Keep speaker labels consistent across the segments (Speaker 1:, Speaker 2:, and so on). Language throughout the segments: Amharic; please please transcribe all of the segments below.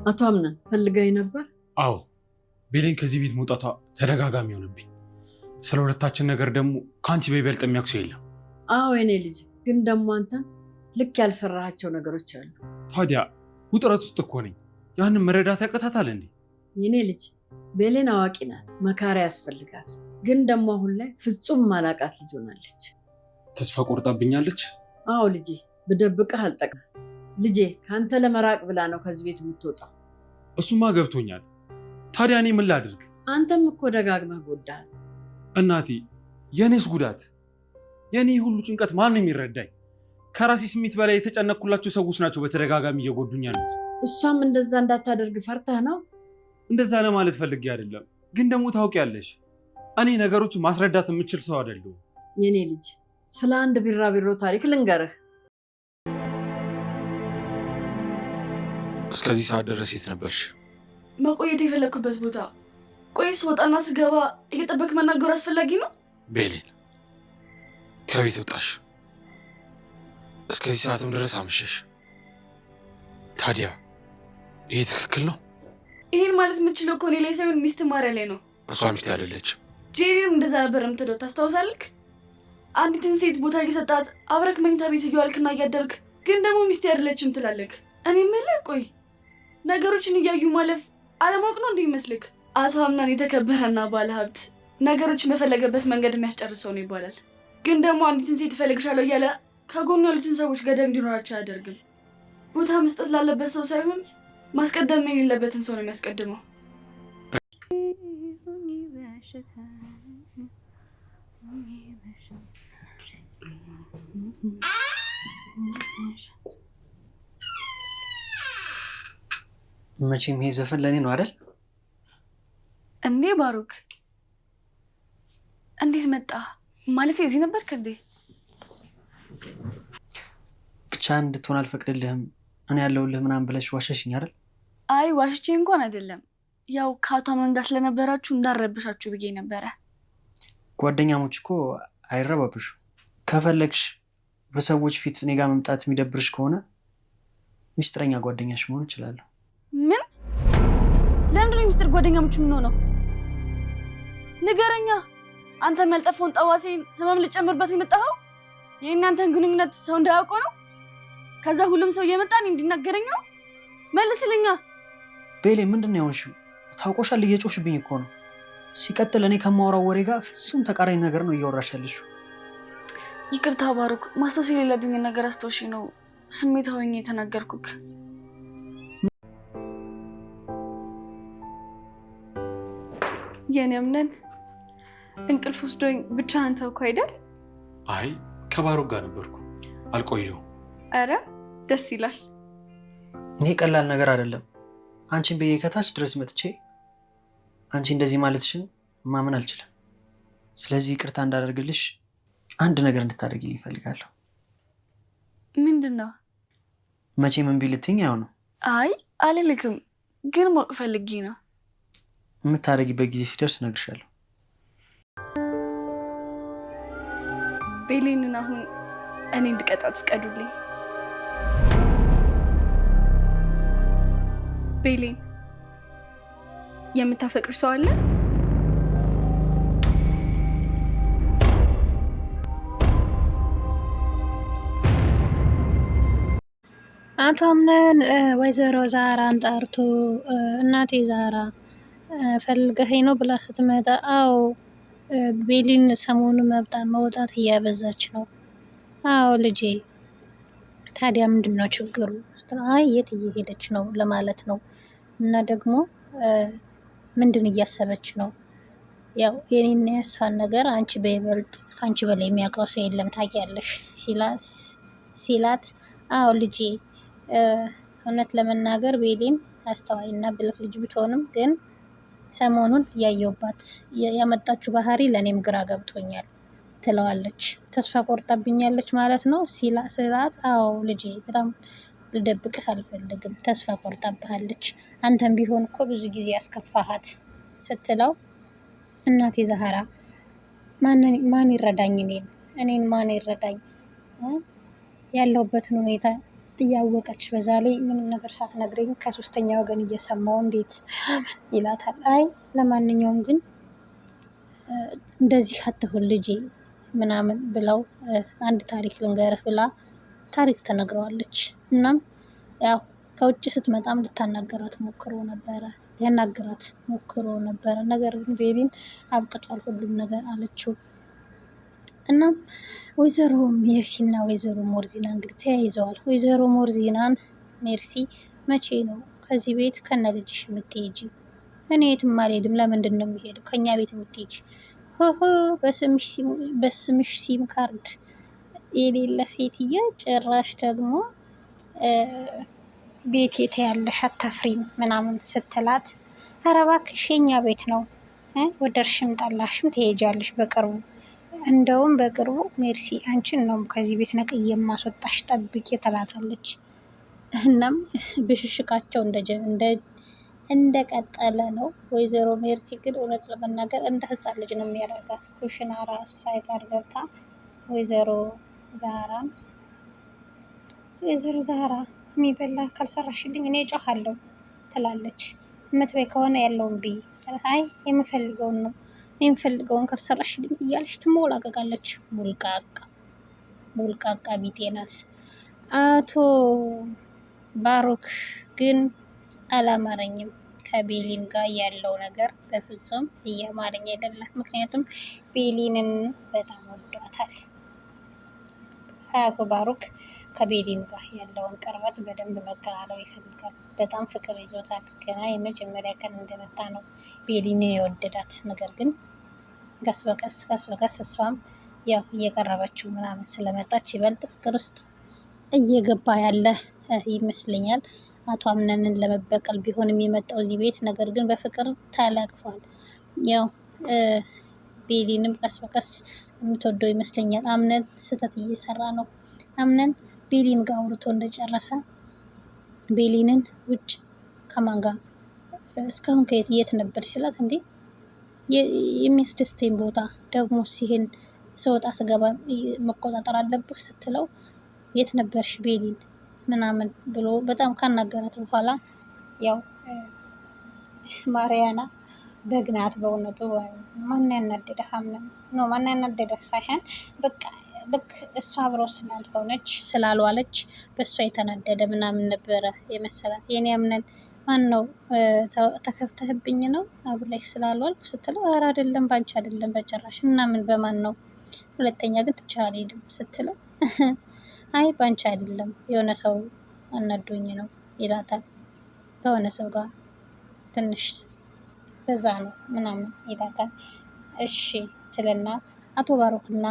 Speaker 1: አቶ አምነን ፈልገኝ ነበር?
Speaker 2: አዎ፣ ቤሌን ከዚህ ቤት መውጣቷ ተደጋጋሚ ሆነብኝ። ስለ ሁለታችን ነገር ደግሞ ከአንቺ በይበልጥ የሚያውቅ ሰው የለም።
Speaker 1: አዎ የኔ ልጅ፣ ግን ደግሞ አንተ ልክ ያልሰራሃቸው ነገሮች አሉ።
Speaker 2: ታዲያ ውጥረት ውስጥ እኮ ነኝ። ያንን መረዳት ያቅታታል እንዴ?
Speaker 1: የኔ ልጅ ቤሌን አዋቂ ናት፣ መካሪያ ያስፈልጋት። ግን ደግሞ አሁን ላይ ፍጹም ማላቃት ልጅ ሆናለች።
Speaker 2: ተስፋ ቆርጣብኛለች።
Speaker 1: አዎ ልጄ፣ ብደብቅህ አልጠቅም። ልጄ ከአንተ ለመራቅ ብላ ነው ከዚህ ቤት የምትወጣው።
Speaker 2: እሱማ ገብቶኛል። ታዲያ እኔ ምን ላድርግ?
Speaker 1: አንተም እኮ ደጋግመህ ጎዳሃት።
Speaker 2: እናቴ፣ የእኔስ ጉዳት፣ የእኔ ሁሉ ጭንቀት ማን ነው የሚረዳኝ? ከራሴ ስሜት በላይ የተጨነቅኩላቸው ሰዎች ናቸው በተደጋጋሚ እየጎዱኝ ያሉት።
Speaker 1: እሷም እንደዛ እንዳታደርግ ፈርተህ ነው?
Speaker 2: እንደዛ ለማለት ፈልጌ አይደለም፣ ግን ደግሞ ታውቂያለሽ፣ እኔ ነገሮችን ማስረዳት የምችል ሰው አይደለሁም።
Speaker 1: የኔ ልጅ፣ ስለ አንድ ቢራቢሮ ታሪክ ልንገርህ።
Speaker 2: እስከዚህ ሰዓት ድረስ የት ነበርሽ?
Speaker 3: መቆየት የፈለግኩበት ቦታ። ቆይ ስወጣና ስገባ እየጠበቅ መናገሩ አስፈላጊ ነው?
Speaker 2: ቤሌን፣ ከቤት ወጣሽ፣ እስከዚህ ሰዓትም ድረስ አመሸሽ። ታዲያ ይሄ ትክክል ነው?
Speaker 3: ይሄን ማለት የምችለው እኮ እኔ ላይ ሳይሆን ሚስት ማርያ ላይ ነው።
Speaker 2: እሷ ሚስት አይደለችም።
Speaker 3: ጄሪም እንደዛ ነበር የምትለው ታስታውሳለህ? አንዲትን ሴት ቦታ እየሰጣት አብረክ መኝታ ቤት እየዋልክና እያደርግ ግን ደግሞ ሚስት አይደለችም ትላለህ። እኔ የምልህ ቆይ ነገሮችን እያዩ ማለፍ አለማወቅ ነው እንዲህ ይመስልክ? አቶ አምናን የተከበረና ባለ ሀብት ነገሮችን በፈለገበት መንገድ የሚያስጨርሰው ነው ይባላል። ግን ደግሞ አንዲትን ሴት እፈልግሻለሁ እያለ ከጎኑ ያሉትን ሰዎች ገደብ እንዲኖራቸው አያደርግም። ቦታ መስጠት ላለበት ሰው ሳይሆን ማስቀደም የሌለበትን ሰው ነው የሚያስቀድመው።
Speaker 4: መቼም ይሄ ዘፈን ለእኔ ነው አይደል?
Speaker 3: እንዴ ባሩክ፣ እንዴት መጣ? ማለት እዚህ ነበርክ እንዴ?
Speaker 4: ብቻ እንድትሆን አልፈቅድልህም እኔ ያለሁልህ ምናምን ብለሽ ዋሸሽኝ አይደል?
Speaker 3: አይ ዋሽቼ እንኳን አይደለም፣ ያው ከአቶ አምነን ጋር ስለነበራችሁ እንዳረብሻችሁ ብዬ ነበረ።
Speaker 4: ጓደኛሞች እኮ አይረባብሹ። ከፈለግሽ በሰዎች ፊት እኔ ጋር መምጣት የሚደብርሽ ከሆነ ሚስጥረኛ ጓደኛሽ መሆን እችላለሁ።
Speaker 3: ምን? ለምንድን ነው ሚስጥር ጓደኛሞች የምንሆነው? ንገረኛ። አንተም ያልጠፋውን ጠዋሴን ህመም ልጨምርበት የመጣኸው የእናንተን ግንኙነት ሰው እንዳያውቀው ነው? ከዛ ሁሉም ሰው እየመጣ እኔ እንዲናገረኝ ነው? መልስልኛ።
Speaker 4: ቤሌ፣ ምንድን ነው የሆንሽው? ታውቆሻል፣ እየጮሽብኝ እኮ ነው። ሲቀጥል እኔ ከማወራው ወሬ ጋር ፍጹም ተቃራኒ ነገር ነው እያወራሽ ያለሽው።
Speaker 3: ይቅርታ ባሩክ፣ ማስታወስ የሌለብኝን ነገር አስታውሽ ነው ስሜታዊ ሆኜ የተናገርኩክ።
Speaker 5: የኔ አምነን እንቅልፍ ወስዶኝ ብቻህን ተውኩ አይደል?
Speaker 2: አይ ከባሩክ ጋር ነበርኩ፣ አልቆየሁም።
Speaker 5: አረ ደስ ይላል።
Speaker 4: ይሄ ቀላል ነገር አይደለም። አንቺን ብዬ ከታች ድረስ መጥቼ አንቺ እንደዚህ ማለትሽን ማመን አልችልም። ስለዚህ ይቅርታ እንዳደርግልሽ አንድ ነገር እንድታደርጊልኝ እፈልጋለሁ።
Speaker 3: ምንድን ነው?
Speaker 4: መቼም እምቢ ልትይኝ አይሆንም።
Speaker 3: አይ አልልክም፣ ግን ማወቅ ፈልጌ ነው።
Speaker 4: የምታደርጊበት ጊዜ ሲደርስ እነግርሻለሁ።
Speaker 5: ቤሌንን አሁን እኔ እንድቀጣት ፍቀዱልኝ። ቤሌን የምታፈቅር ሰው አለ?
Speaker 6: አቶ አምነን ወይዘሮ ዛራን ጠርቶ እናቴ ዛራ ፈልገኸኝ ነው ብላ ስትመጣ፣ አዎ ቤሊን ሰሞኑ መውጣት እያበዛች ነው። አዎ ልጄ፣ ታዲያ ምንድን ነው ችግሩ? አይ የት እየሄደች ነው ለማለት ነው። እና ደግሞ ምንድን እያሰበች ነው? ያው የኔና የእሷን ነገር አንቺ በይበልጥ ከአንቺ በላይ የሚያውቀው ሰው የለም ታውቂያለሽ ሲላት፣ አዎ ልጄ፣ እውነት ለመናገር ቤሊን አስተዋይና ብልህ ልጅ ብትሆንም ግን ሰሞኑን ያየውባት ያመጣችው ባህሪ ለእኔም ግራ ገብቶኛል ትለዋለች። ተስፋ ቆርጣብኛለች ማለት ነው ሲላት፣ አዎ ልጄ፣ በጣም ልደብቅህ አልፈልግም፣ ተስፋ ቆርጣብሃለች። አንተም ቢሆን እኮ ብዙ ጊዜ ያስከፋሃት ስትለው፣ እናቴ ዛህራ ማን ይረዳኝ? እኔን ማን ይረዳኝ? ያለሁበትን ሁኔታ እያወቀች በዛ ላይ ምንም ነገር ሳትነግረኝ ከሶስተኛ ወገን እየሰማው እንዴት ይላታል። አይ ለማንኛውም ግን እንደዚህ አትሁን ልጄ ምናምን ብለው አንድ ታሪክ ልንገርህ ብላ ታሪክ ትነግረዋለች። እናም ያው ከውጭ ስትመጣም ልታናገራት ሞክሮ ነበረ ሊያናግራት ሞክሮ ነበረ። ነገር ግን ቤሊን አብቅቷል ሁሉም ነገር አለችው። እናም ወይዘሮ ሜርሲና ወይዘሮ ሞርዚና እንግዲህ ተያይዘዋል። ወይዘሮ ሞርዚናን ሜርሲ መቼ ነው ከዚህ ቤት ከነ ልጅሽ የምትሄጂ? እኔ የትም አልሄድም። ለምንድን ነው የሚሄደው ከኛ ቤት የምትሄጂ? ሆሆ በስምሽ ሲም ካርድ የሌለ ሴትዬ ጭራሽ ደግሞ ቤት የተያለሽ አታፍሪም ምናምን ስትላት፣ ኧረ እባክሽ የኛ ቤት ነው ወደድሽም ጠላሽም ትሄጃለሽ በቅርቡ። እንደውም በቅርቡ ሜርሲ አንቺን ነው ከዚህ ቤት ነቅዬ የማስወጣሽ ጠብቂ ትላታለች። እናም ብሽሽቃቸው እንደቀጠለ ነው። ወይዘሮ ሜርሲ ግን እውነት ለመናገር እንደ ህፃን ልጅ ነው የሚያደርጋት። ኩሽና ራሱ ሳይቀር ገብታ ወይዘሮ ዛራ የሚበላ ካልሰራሽልኝ እኔ እጮሃለሁ ትላለች። የምትበይ ከሆነ ያለውን ብይ። አይ የምፈልገውን ነው የምፈልገውን ካልሰራሽልኝ እያለች ትሞላቀቃለች። ሞልቃቃ ቢጤ ናት። አቶ ባሮክ ግን አላማረኝም። ከቤሊን ጋር ያለው ነገር በፍጹም እያማረኝ አይደለም። ምክንያቱም ቤሊንን በጣም ወዷታል። አቶ ባሮክ ከቤሊን ጋር ያለውን ቅርበት በደንብ መቀራረብ ይፈልጋል። በጣም ፍቅር ይዞታል። ገና የመጀመሪያ ቀን እንደመጣ ነው ቤሊንን የወደዳት። ነገር ግን ቀስ በቀስ እሷም ያው እየቀረበችው ምናምን ስለመጣች ይበልጥ ፍቅር ውስጥ እየገባ ያለ ይመስለኛል። አቶ አምነንን ለመበቀል ቢሆን የሚመጣው እዚህ ቤት፣ ነገር ግን በፍቅር ተለቅፏል። ያው ቤሊንም ቀስ በቀስ የምትወደው ይመስለኛል። አምነን ስህተት እየሰራ ነው። አምነን ቤሊን ጋር አውርቶ እንደጨረሰ ቤሊንን ውጭ ከማን ጋር እስካሁን የት ነበር ሲላት፣ እንዴ የሚያስደስተኝ ቦታ ደግሞ ሲሄን ስወጣ ስገባ መቆጣጠር አለብህ ስትለው፣ የት ነበርሽ ቤሊን ምናምን ብሎ በጣም ካናገራት በኋላ ያው ማርያና በግናት በእውነቱ ማን ያናደደህ ነው ማን ያናደደህ ሳይሆን በቃ ልክ እሷ አብረው ስላልዋለች በእሷ የተናደደ ምናምን ነበረ የመሰላት። የኔ አምነን ማን ነው ተከፍተህብኝ ነው አብሬሽ ስላልዋልኩ ስትለው፣ ኧረ አይደለም ባንቺ አይደለም በጭራሽ እና ምን በማን ነው? ሁለተኛ ግን ትቼህ አልሄድም ስትለው፣ አይ ባንቺ አይደለም የሆነ ሰው አናዶኝ ነው ይላታል። ከሆነ ሰው ጋር ትንሽ በዛ ነው ምናምን ይላታል። እሺ ትልና አቶ ባሮክና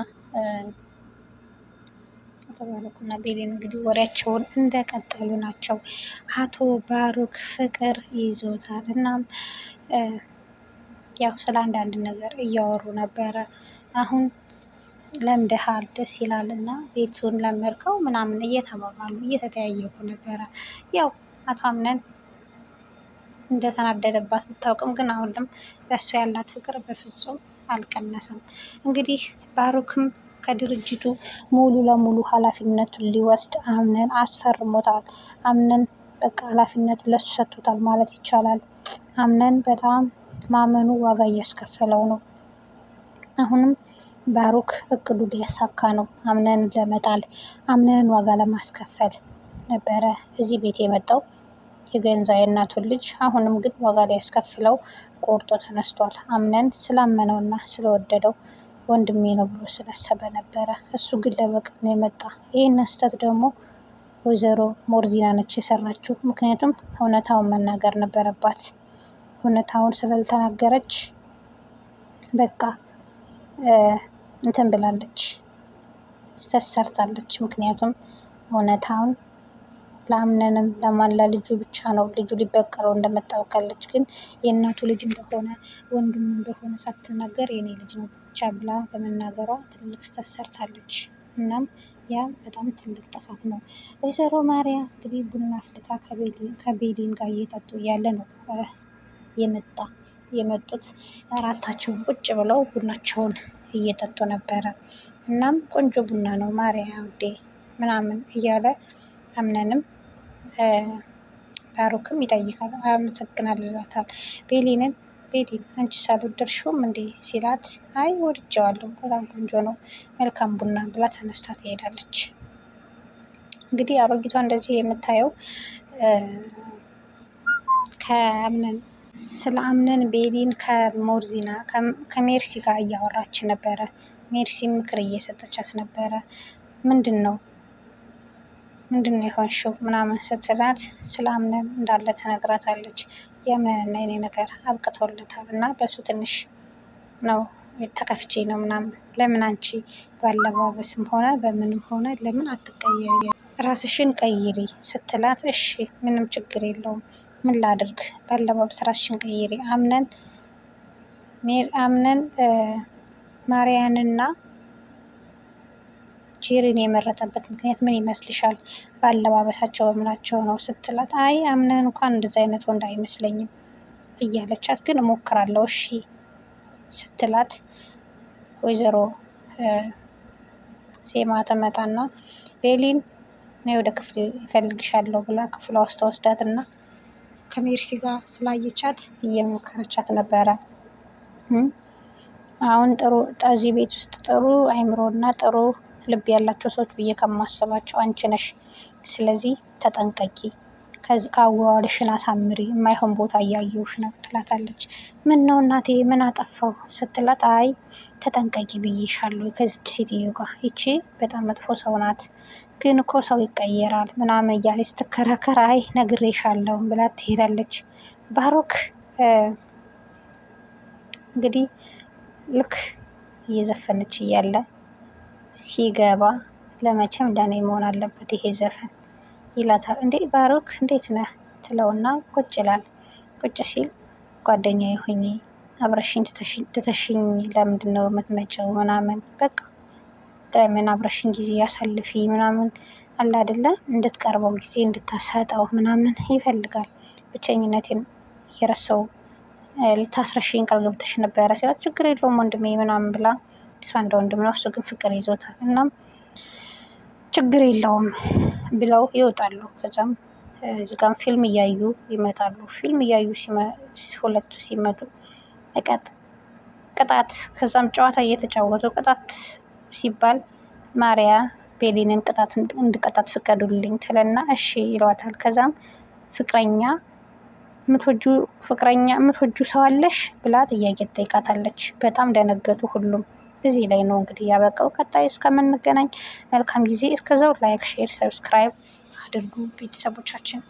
Speaker 6: ቤሊን እንግዲህ ወሬያቸውን እንደቀጠሉ ናቸው። አቶ ባሮክ ፍቅር ይዞታል። እናም ያው ስለ አንዳንድ ነገር እያወሩ ነበረ። አሁን ለምደሃል ደስ ይላል እና ቤቱን ለመድከው ምናምን እየተባባሉ እየተተያየቁ ነበረ። ያው አቶ አምነን እንደተናደደባት ብታውቅም ግን አሁንም ለእሱ ያላት ፍቅር በፍጹም አልቀነሰም። እንግዲህ ባሮክም ከድርጅቱ ሙሉ ለሙሉ ኃላፊነቱን ሊወስድ አምነን አስፈርሞታል። አምነን በቃ ኃላፊነቱን ለሱ ሰጥቶታል ማለት ይቻላል። አምነን በጣም ማመኑ ዋጋ እያስከፈለው ነው። አሁንም ባሮክ እቅዱ ሊያሳካ ነው። አምነን ለመጣል አምነንን ዋጋ ለማስከፈል ነበረ እዚህ ቤት የመጣው የገንዛ የእናቱን ልጅ። አሁንም ግን ዋጋ ሊያስከፍለው ቆርጦ ተነስቷል። አምነን ስላመነውና ስለወደደው ወንድሜ ነው ብሎ ስላሰበ ነበረ። እሱ ግን ለበቀል ነው የመጣ። ይህን ስህተት ደግሞ ወይዘሮ ሞርዚና ነች የሰራችው። ምክንያቱም እውነታውን መናገር ነበረባት። እውነታውን ስላልተናገረች በቃ እንትን ብላለች፣ ተሰርታለች። ምክንያቱም እውነታውን ለአምነንም ለልጁ ብቻ ነው ልጁ ሊበቀለው እንደምታውቃለች። ግን የእናቱ ልጅ እንደሆነ ወንድሙ እንደሆነ ሳትናገር የኔ ልጅ ነው ብቻ ብላ በመናገሯ ትልቅ ስህተት ሰርታለች። እናም ያ በጣም ትልቅ ጥፋት ነው። ወይዘሮ ማርያ እንግዲህ ቡና አፍልታ ከቤሊን ጋር እየጠጡ እያለ ነው የመጡት። አራታቸውን ቁጭ ብለው ቡናቸውን እየጠጡ ነበረ። እናም ቆንጆ ቡና ነው ማርያ ውዴ ምናምን እያለ አምነንም ባሮክም ይጠይቃል። አመሰግናለሁ ይላታል። ቤሊን አንቺ ሳልወደድሽውም እንዴ ሲላት አይ ወድጀዋለሁ፣ በጣም ቆንጆ ነው፣ መልካም ቡና ብላ ተነስታ ትሄዳለች። እንግዲህ አሮጊቷ እንደዚህ የምታየው ስለ አምነን ቤሊን ከሞርዚና ከሜርሲ ጋር እያወራች ነበረ። ሜርሲ ምክር እየሰጠቻት ነበረ። ምንድን ነው የሆንሽው ምናምን ስትላት ስለ አምነን እንዳለ ተነግራታለች። የአምነንና የኔ ነገር አብቅቶለታል እና በሱ ትንሽ ነው ተከፍቼ ነው ምናምን። ለምን አንቺ ባለባበስም ሆነ በምንም ሆነ ለምን አትቀየሪ? ራስሽን ቀይሪ ስትላት እሺ ምንም ችግር የለውም ምን ላድርግ? ባለባበስ ራስሽን ቀይሪ። አምነን ማርያንና ጄሪን የመረጠበት ምክንያት ምን ይመስልሻል? ባለባበሳቸው በምናቸው ነው ስትላት አይ አምነን እንኳን እንደዚህ አይነት ወንድ አይመስለኝም እያለቻት ግን እሞክራለሁ እሺ ስትላት ወይዘሮ ሴማ ተመጣና ቤሊን እኔ ወደ ክፍል ይፈልግሻለሁ ብላ ክፍሏ ውስጥ ወስዳትና ከሜርሲ ጋር ስላየቻት እየሞከረቻት ነበረ። አሁን ጥሩ እዚህ ቤት ውስጥ ጥሩ አይምሮና ጥሩ ልብ ያላቸው ሰዎች ብዬ ከማስባቸው አንቺ ነሽ። ስለዚህ ተጠንቀቂ፣ ከአዋዋልሽን አሳምሪ፣ የማይሆን ቦታ እያየሁሽ ነው ትላታለች። ምን ነው እናቴ ምን አጠፋው ስትላት አይ ተጠንቀቂ ብዬሻለሁ ከዚች ሴትዮ ጋር፣ ይቺ በጣም መጥፎ ሰው ናት፣ ግን እኮ ሰው ይቀየራል ምናምን እያለች ስትከራከር አይ ነግሬሻለሁ ብላ ትሄዳለች። ባሮክ እንግዲህ ልክ እየዘፈነች እያለ ሲገባ ለመቼም ለኔ መሆን አለበት ይሄ ዘፈን ይላታል። እንዴ ባሮክ እንዴት ነህ ትለውና ቁጭ ይላል። ቁጭ ሲል ጓደኛዬ ሆኜ አብረሽኝ ትተሽኝ ለምንድን ነው የምትመጪው ምናምን፣ በቃ ለምን አብረሽኝ ጊዜ ያሳልፊ ምናምን አለ አይደለ፣ እንድትቀርበው ጊዜ እንድታሰጠው ምናምን ይፈልጋል። ብቸኝነቴን እየረሳው ልታስረሽኝ ቃል ገብተሽ ነበረ ሲላት ችግር የለውም ወንድሜ ምናምን ብላ እሷ እንደ ወንድም ነው እሱ ግን ፍቅር ይዞታል። እናም ችግር የለውም ብለው ይወጣሉ። ከዛም እዚጋም ፊልም እያዩ ይመጣሉ። ፊልም እያዩ ሁለቱ ሲመጡ ቅጣት፣ ከዛም ጨዋታ እየተጫወቱ ቅጣት ሲባል ማሪያ ቤሊንን ቅጣት እንድቀጣት ፍቀዱልኝ ትለና እሺ ይሏታል። ከዛም የምትወጁ ሰው አለሽ ብላ ጥያቄ ትጠይቃታለች። በጣም ደነገጡ ሁሉም። እዚህ ላይ ነው እንግዲህ ያበቃው። ቀጣይ እስከምንገናኝ መልካም ጊዜ። እስከዛው ላይክ፣ ሼር፣ ሰብስክራይብ አድርጉ ቤተሰቦቻችን።